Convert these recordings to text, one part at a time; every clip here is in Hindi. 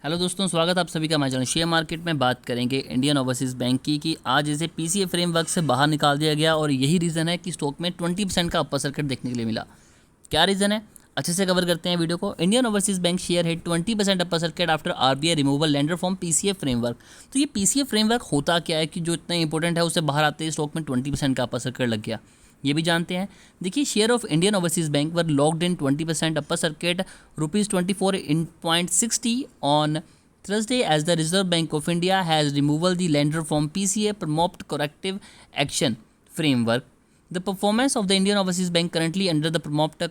हेलो दोस्तों, स्वागत है आप सभी का हमारे चैनल शेयर मार्केट में। बात करेंगे इंडियन ओवरसीज़ बैंक की कि आज इसे पीसीए फ्रेमवर्क से बाहर निकाल दिया गया और यही रीज़न है कि स्टॉक में 20% का अपर सर्किट देखने के लिए मिला। क्या रीज़न है, अच्छे से कवर करते हैं वीडियो को। Indian overseas bank share hit 20% upper circuit after RBI removal lender from PCA framework. तो ये पीसीए फ्रेमवर्क होता क्या है कि जो इतना इंपॉर्टेंट है उससे बाहर आते ही स्टॉक में 20% का अपर सर्किट लग गया, ये भी जानते हैं। देखिए, share of Indian overseas bank were locked in 20% upper circuit ₹24.60 on Thursday as the Reserve Bank of India has removed the lender from PCA prompt corrective action framework. The performance of the Indian Overseas Bank currently under the prompt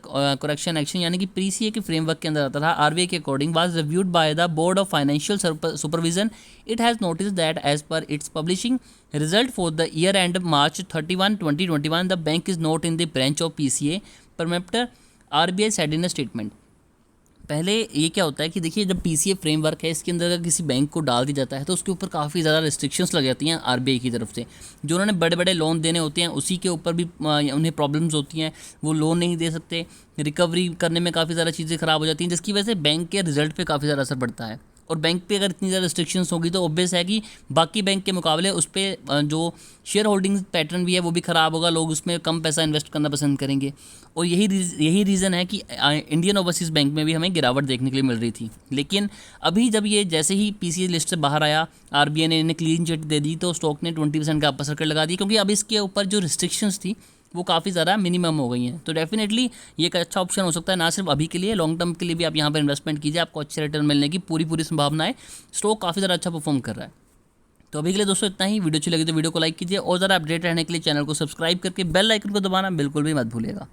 correction action यानी कि PCA के फ्रेमवर्क के अंदर आता था RBI के according was reviewed by the Board of Financial Supervision. It has noticed that as per its publishing result for the year end March 31, 2021, the bank is not in the branch of PCA parameter, RBI said in a statement. पहले ये क्या होता है कि देखिए, जब पीसीए फ्रेमवर्क है इसके अंदर अगर किसी बैंक को डाल दिया जाता है तो उसके ऊपर काफ़ी ज़्यादा रिस्ट्रिक्शंस लग जाती हैं आरबीआई की तरफ से। जो उन्होंने बड़े बड़े लोन देने होते हैं उसी के ऊपर भी उन्हें प्रॉब्लम्स होती हैं, वो लोन नहीं दे सकते, रिकवरी करने में काफ़ी ज़्यादा चीज़ें ख़राब हो जाती हैं, जिसकी वजह से बैंक के रिजल्ट पे काफ़ी ज़्यादा असर पड़ता है। और बैंक पे अगर इतनी ज़्यादा रिस्ट्रिक्शंस होगी तो ऑब्वियस है कि बाकी बैंक के मुकाबले उस पर जो शेयर होल्डिंग पैटर्न भी है वो भी ख़राब होगा, लोग उसमें कम पैसा इन्वेस्ट करना पसंद करेंगे। और यही रीज़न है कि इंडियन ओवरसीज़ बैंक में भी हमें गिरावट देखने के लिए मिल रही थी। लेकिन अभी जब ये जैसे ही पीसीए लिस्ट से बाहर आया, आरबीआई ने इन्हें क्लीन चिट दे दी तो स्टॉक ने 20% का अपर सर्किट लगा दी, क्योंकि अब इसके ऊपर जो रिस्ट्रिक्शंस थी वो काफ़ी ज़्यादा मिनिमम हो गई हैं। तो डेफिनेटली ये एक अच्छा ऑप्शन हो सकता है, ना सिर्फ अभी के लिए, लॉन्ग टर्म के लिए भी आप यहाँ पर इन्वेस्टमेंट कीजिए, आपको अच्छे रिटर्न मिलने की पूरी संभावना है। स्टॉक काफ़ी ज़्यादा अच्छा परफॉर्म कर रहा है। तो अभी के लिए दोस्तों इतना ही। वीडियो अच्छी लगी तो वीडियो को लाइक कीजिए और ज़रा अपडेट रहने के लिए चैनल को सब्सक्राइब करके बेल आइकन को दबाना बिल्कुल भी मत भूलिएगा।